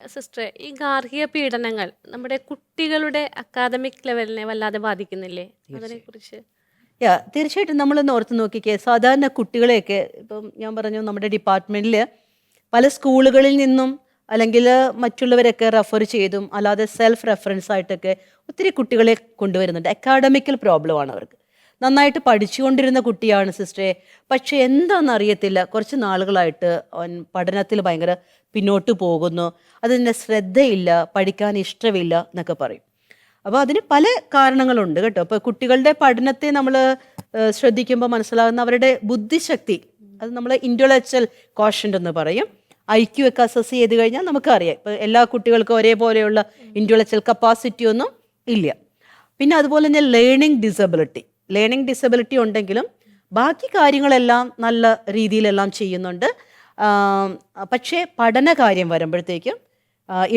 സിസ്റ്ററെ, ഈ ഗാർഹിക പീഡനങ്ങൾ നമ്മുടെ കുട്ടികളുടെ അക്കാദമിക് ലെവലിനെ വല്ലാതെ ബാധിക്കുന്നില്ലേ? അതിനെക്കുറിച്ച്. തീർച്ചയായിട്ടും നമ്മളൊന്ന് ഓർത്ത് നോക്കിക്കേ. സാധാരണ കുട്ടികളെയൊക്കെ ഇപ്പം ഞാൻ പറഞ്ഞു, നമ്മുടെ ഡിപ്പാർട്ട്മെൻറ്റിൽ പല സ്കൂളുകളിൽ നിന്നും അല്ലെങ്കിൽ മറ്റുള്ളവരൊക്കെ റെഫർ ചെയ്തും അല്ലാതെ സെൽഫ് റെഫറൻസ് ആയിട്ടൊക്കെ ഒത്തിരി കുട്ടികളെ കൊണ്ടുവരുന്നുണ്ട്. അക്കാഡമിക്കൽ പ്രോബ്ലമാണ് അവർക്ക്. നന്നായിട്ട് പഠിച്ചുകൊണ്ടിരുന്ന കുട്ടിയാണ് സിസ്റ്ററെ, പക്ഷേ എന്താണെന്നറിയത്തില്ല, കുറച്ച് നാളുകളായിട്ട് അവൻ പഠനത്തിൽ ഭയങ്കര പിന്നോട്ട് പോകുന്നു, അതിൻ്റെ ശ്രദ്ധയില്ല, പഠിക്കാൻ ഇഷ്ടമില്ല എന്നൊക്കെ പറയും. അപ്പോൾ അതിന് പല കാരണങ്ങളുണ്ട് കേട്ടോ. ഇപ്പോൾ കുട്ടികളുടെ പഠനത്തെ നമ്മൾ ശ്രദ്ധിക്കുമ്പോൾ മനസ്സിലാകുന്ന അവരുടെ ബുദ്ധിശക്തി, അത് നമ്മൾ ഇൻ്റലക്ച്വൽ കോഷ്യൻ്റ് എന്ന് പറയും. IQ ഒക്കെ അസസ് ചെയ്ത് കഴിഞ്ഞാൽ നമുക്കറിയാം, ഇപ്പോൾ എല്ലാ കുട്ടികൾക്കും ഒരേപോലെയുള്ള ഇൻ്റലക്ച്വൽ കപ്പാസിറ്റി ഒന്നും ഇല്ല. പിന്നെ അതുപോലെ തന്നെ ലേണിംഗ് ഡിസബിലിറ്റി ഉണ്ടെങ്കിലും ബാക്കി കാര്യങ്ങളെല്ലാം നല്ല രീതിയിലെല്ലാം ചെയ്യുന്നുണ്ട്. പക്ഷേ പഠന കാര്യം വരുമ്പോഴത്തേക്കും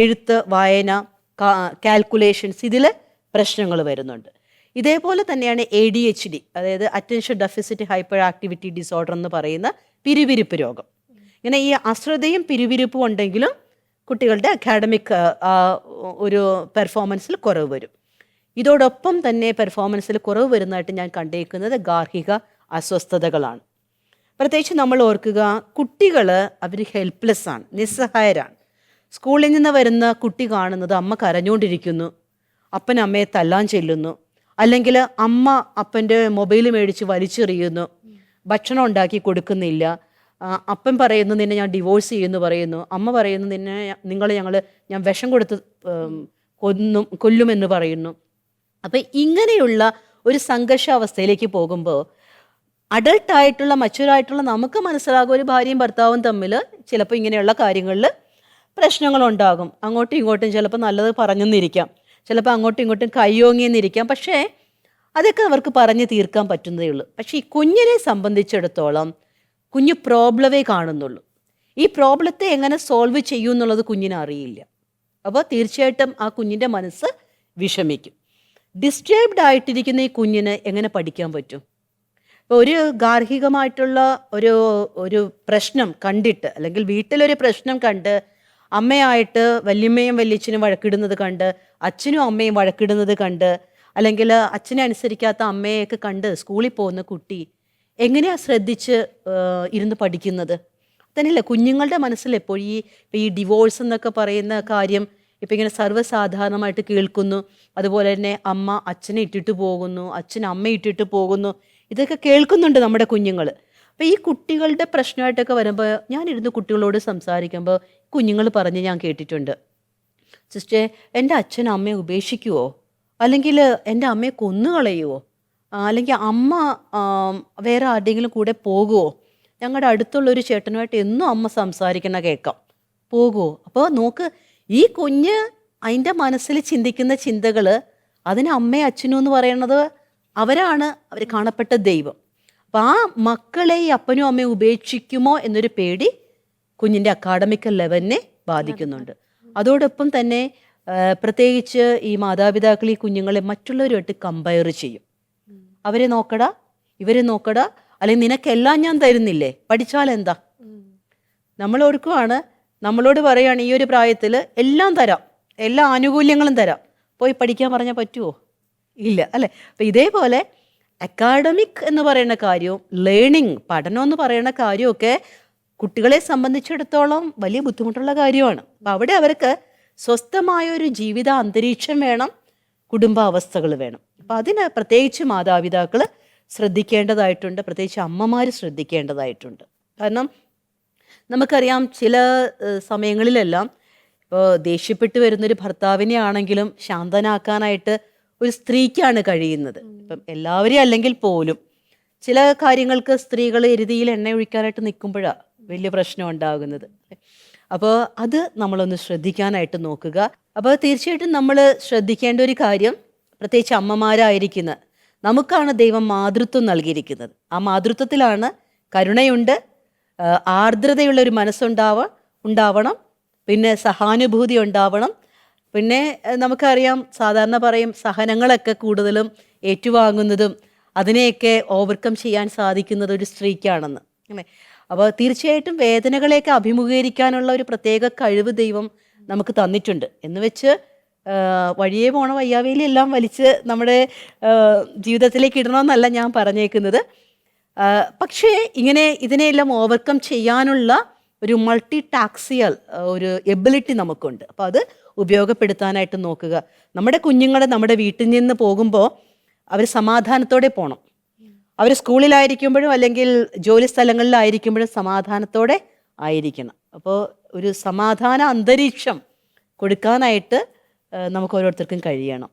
എഴുത്ത്, വായന, കാൽക്കുലേഷൻസ്, ഇതിൽ പ്രശ്നങ്ങൾ വരുന്നുണ്ട്. ഇതേപോലെ തന്നെയാണ് ADHD, അതായത് attention deficit hyper activity disorder എന്ന് പറയുന്ന പിരിവിരിപ്പ് രോഗം. ഇങ്ങനെ ഈ അശ്രദ്ധയും പിരിവിരിപ്പും ഉണ്ടെങ്കിലും കുട്ടികളുടെ അക്കാഡമിക് ഒരു പെർഫോമൻസിൽ കുറവ് വരും. ഇതോടൊപ്പം തന്നെ പെർഫോമൻസിൽ കുറവ് വരുന്നതായിട്ട് ഞാൻ കണ്ടേക്കുന്നത് ഗാർഹിക അസ്വസ്ഥതകളാണ്. പ്രത്യേകിച്ച് നമ്മൾ ഓർക്കുക, കുട്ടികൾ അവർ ഹെൽപ്ലെസ് ആണ്, നിസ്സഹായരാണ്. സ്കൂളിൽ നിന്ന് വരുന്ന കുട്ടി കാണുന്നത് അമ്മ കരഞ്ഞുകൊണ്ടിരിക്കുന്നു, അപ്പൻ അമ്മയെ തല്ലാൻ ചെല്ലുന്നു, അല്ലെങ്കിൽ അമ്മ അപ്പൻ്റെ മൊബൈൽ മേടിച്ച് വലിച്ചെറിയുന്നു, ഭക്ഷണം ഉണ്ടാക്കി കൊടുക്കുന്നില്ല, അപ്പൻ പറയുന്നു നിന്നെ ഞാൻ ഡിവോഴ്സ് ചെയ്യുമെന്ന് പറയുന്നു, അമ്മ പറയുന്നു ഞാൻ വിഷം കൊടുത്ത് കൊല്ലുമെന്ന് പറയുന്നു. അപ്പം ഇങ്ങനെയുള്ള ഒരു സംഘർഷാവസ്ഥയിലേക്ക് പോകുമ്പോൾ അഡൾട്ടായിട്ടുള്ള മച്ചുവറായിട്ടുള്ള നമുക്ക് മനസ്സിലാകും, ഒരു ഭാര്യയും ഭർത്താവും തമ്മിൽ ചിലപ്പോൾ ഇങ്ങനെയുള്ള കാര്യങ്ങളിൽ പ്രശ്നങ്ങളുണ്ടാകും. അങ്ങോട്ടും ഇങ്ങോട്ടും ചിലപ്പോൾ നല്ലത് പറഞ്ഞെന്നിരിക്കാം, ചിലപ്പോൾ അങ്ങോട്ടും ഇങ്ങോട്ടും കയ്യോങ്ങിയെന്നിരിക്കാം. പക്ഷേ അതൊക്കെ അവർക്ക് പറഞ്ഞ് തീർക്കാൻ പറ്റുന്നതേ ഉള്ളൂ. പക്ഷേ ഈ കുഞ്ഞിനെ സംബന്ധിച്ചിടത്തോളം കുഞ്ഞ് പ്രോബ്ലമേ കാണുന്നുള്ളൂ. ഈ പ്രോബ്ലത്തെ എങ്ങനെ സോൾവ് ചെയ്യും എന്നുള്ളത് കുഞ്ഞിന് അറിയില്ല. അപ്പോൾ തീർച്ചയായിട്ടും ആ കുഞ്ഞിൻ്റെ മനസ്സ് വിഷമിക്കും. ഡിസ്റ്റർബ്ഡ് ആയിട്ടിരിക്കുന്ന ഈ കുഞ്ഞിന് എങ്ങനെ പഠിക്കാൻ പറ്റും? ഇപ്പോൾ ഒരു ഗാർഹികമായിട്ടുള്ള ഒരു പ്രശ്നം കണ്ടിട്ട്, അല്ലെങ്കിൽ വീട്ടിലൊരു പ്രശ്നം കണ്ട് അമ്മയായിട്ട് വല്യമ്മയും വല്യച്ഛനും വഴക്കിടുന്നത് കണ്ട്, അച്ഛനും അമ്മയും വഴക്കിടുന്നത് കണ്ട്, അല്ലെങ്കിൽ അച്ഛനെ അനുസരിക്കാത്ത അമ്മയെയൊക്കെ കണ്ട് സ്കൂളിൽ പോകുന്ന കുട്ടി എങ്ങനെയാണ് ശ്രദ്ധിച്ച് ഇരുന്ന് പഠിക്കുന്നത്? തന്നെയല്ല കുഞ്ഞുങ്ങളുടെ മനസ്സിൽ എപ്പോഴും ഈ ഡിവോഴ്സ് എന്നൊക്കെ പറയുന്ന കാര്യം ഇപ്പം ഇങ്ങനെ സർവ്വസാധാരണമായിട്ട് കേൾക്കുന്നു. അതുപോലെ തന്നെ അമ്മ അച്ഛനെ ഇട്ടിട്ട് പോകുന്നു, അച്ഛൻ അമ്മ ഇട്ടിട്ട് പോകുന്നു, ഇതൊക്കെ കേൾക്കുന്നുണ്ട് നമ്മുടെ കുഞ്ഞുങ്ങൾ. അപ്പോൾ ഈ കുട്ടികളുടെ പ്രശ്നമായിട്ടൊക്കെ വരുമ്പോൾ ഞാനിരുന്ന് കുട്ടികളോട് സംസാരിക്കുമ്പോൾ കുഞ്ഞുങ്ങൾ പറഞ്ഞ് ഞാൻ കേട്ടിട്ടുണ്ട്, സിസ്റ്ററെ എൻ്റെ അച്ഛൻ അമ്മയെ ഉപേക്ഷിക്കുമോ, അല്ലെങ്കിൽ എൻ്റെ അമ്മയെ കൊന്നുകളയുമോ, അല്ലെങ്കിൽ അമ്മ വേറെ ആരുടെയെങ്കിലും കൂടെ പോകുമോ, ഞങ്ങളുടെ അടുത്തുള്ളൊരു ചേട്ടനുമായിട്ട് എന്നും അമ്മ സംസാരിക്കണ കേൾക്കാം, പോകുമോ? അപ്പോൾ നോക്ക്, ഈ കുഞ്ഞ് അതിൻ്റെ മനസ്സിൽ ചിന്തിക്കുന്ന ചിന്തകൾ, അതിന് അമ്മയും അച്ഛനും എന്ന് പറയുന്നത് അവർ കാണപ്പെട്ട ദൈവം. അപ്പം ആ മക്കളെ ഈ അപ്പനും അമ്മയും ഉപേക്ഷിക്കുമോ എന്നൊരു പേടി കുഞ്ഞിൻ്റെ അക്കാഡമിക്കൽ ലെവലിനെ ബാധിക്കുന്നുണ്ട്. അതോടൊപ്പം തന്നെ പ്രത്യേകിച്ച് ഈ മാതാപിതാക്കൾ ഈ കുഞ്ഞുങ്ങളെ മറ്റുള്ളവരുമായിട്ട് കമ്പയർ ചെയ്യും. അവരെ നോക്കടാ, ഇവരെ നോക്കടാ, അല്ലെങ്കിൽ നിനക്കെല്ലാം ഞാൻ തരുന്നില്ലേ, പഠിച്ചാൽ എന്താ? നമ്മൾ ഓർക്കുവാണ്, നമ്മളോട് പറയുകയാണ് ഈ ഒരു പ്രായത്തിൽ എല്ലാം തരാം, എല്ലാ ആനുകൂല്യങ്ങളും തരാം, പോയി പഠിക്കാൻ പറഞ്ഞാൽ പറ്റുമോ? ഇല്ല അല്ലേ? അപ്പം ഇതേപോലെ അക്കാഡമിക് എന്ന് പറയുന്ന കാര്യവും പഠനം എന്ന് പറയുന്ന കാര്യമൊക്കെ കുട്ടികളെ സംബന്ധിച്ചിടത്തോളം വലിയ ബുദ്ധിമുട്ടുള്ള കാര്യമാണ്. അപ്പം അവിടെ അവർക്ക് സ്വസ്ഥമായൊരു ജീവിത അന്തരീക്ഷം വേണം, കുടുംബാവസ്ഥകൾ വേണം. അപ്പം അതിന് പ്രത്യേകിച്ച് മാതാപിതാക്കൾ ശ്രദ്ധിക്കേണ്ടതായിട്ടുണ്ട്, പ്രത്യേകിച്ച് അമ്മമാർ ശ്രദ്ധിക്കേണ്ടതായിട്ടുണ്ട്. കാരണം നമുക്കറിയാം, ചില സമയങ്ങളിലെല്ലാം ഇപ്പോൾ ദേഷ്യപ്പെട്ട് വരുന്നൊരു ഭർത്താവിനെ ആണെങ്കിലും ശാന്തനാക്കാനായിട്ട് ഒരു സ്ത്രീക്കാണ് കഴിയുന്നത്. ഇപ്പം എല്ലാവരെയും അല്ലെങ്കിൽ പോലും ചില കാര്യങ്ങൾക്ക് സ്ത്രീകൾ എരുതിയിൽ എണ്ണ ഒഴിക്കാനായിട്ട് നിൽക്കുമ്പോഴാണ് വലിയ പ്രശ്നം ഉണ്ടാകുന്നത്. അപ്പോൾ അത് നമ്മളൊന്ന് ശ്രദ്ധിക്കാനായിട്ട് നോക്കുക. അപ്പോൾ തീർച്ചയായിട്ടും നമ്മൾ ശ്രദ്ധിക്കേണ്ട ഒരു കാര്യം, പ്രത്യേകിച്ച് അമ്മമാരായിരിക്കുന്ന നമുക്കാണ് ദൈവം മാതൃത്വം നൽകിയിരിക്കുന്നത്. ആ മാതൃത്വത്തിലാണ് കരുണയുണ്ട്, ആർദ്രതയുള്ള ഒരു മനസ്സുണ്ടാവണം, പിന്നെ സഹാനുഭൂതി ഉണ്ടാവണം, പിന്നെ നമുക്കറിയാം സാധാരണ പറയും സഹനങ്ങളൊക്കെ കൂടുതലും ഏറ്റുവാങ്ങുന്നതും അതിനെയൊക്കെ ഓവർകം ചെയ്യാൻ സാധിക്കുന്നത് ഒരു സ്ത്രീക്കാണെന്ന് അല്ലേ. അപ്പോൾ തീർച്ചയായിട്ടും വേദനകളെയൊക്കെ അഭിമുഖീകരിക്കാനുള്ള ഒരു പ്രത്യേക കഴിവ് ദൈവം നമുക്ക് തന്നിട്ടുണ്ട്. എന്ന് വെച്ച് വഴിയേ പോണ വയ്യാവേലി എല്ലാം വലിച്ച് നമ്മുടെ ജീവിതത്തിലേക്ക് ഇടണമെന്നല്ല ഞാൻ പറഞ്ഞേക്കുന്നത്. പക്ഷേ ഇങ്ങനെ ഇതിനെയെല്ലാം ഓവർകം ചെയ്യാനുള്ള ഒരു മൾട്ടി ടാക്സിയൽ ഒരു എബിലിറ്റി നമുക്കുണ്ട്. അപ്പോൾ അത് ഉപയോഗപ്പെടുത്താനായിട്ട് നോക്കുക. നമ്മുടെ കുഞ്ഞുങ്ങൾ നമ്മുടെ വീട്ടിൽ നിന്ന് പോകുമ്പോൾ അവർ സമാധാനത്തോടെ പോകണം. അവർ സ്കൂളിലായിരിക്കുമ്പോഴും അല്ലെങ്കിൽ ജോലി സ്ഥലങ്ങളിലായിരിക്കുമ്പോഴും സമാധാനത്തോടെ ആയിരിക്കണം. അപ്പോൾ ഒരു സമാധാന അന്തരീക്ഷം കൊടുക്കാനായിട്ട് നമുക്ക് ഓരോരുത്തർക്കും കഴിയണം.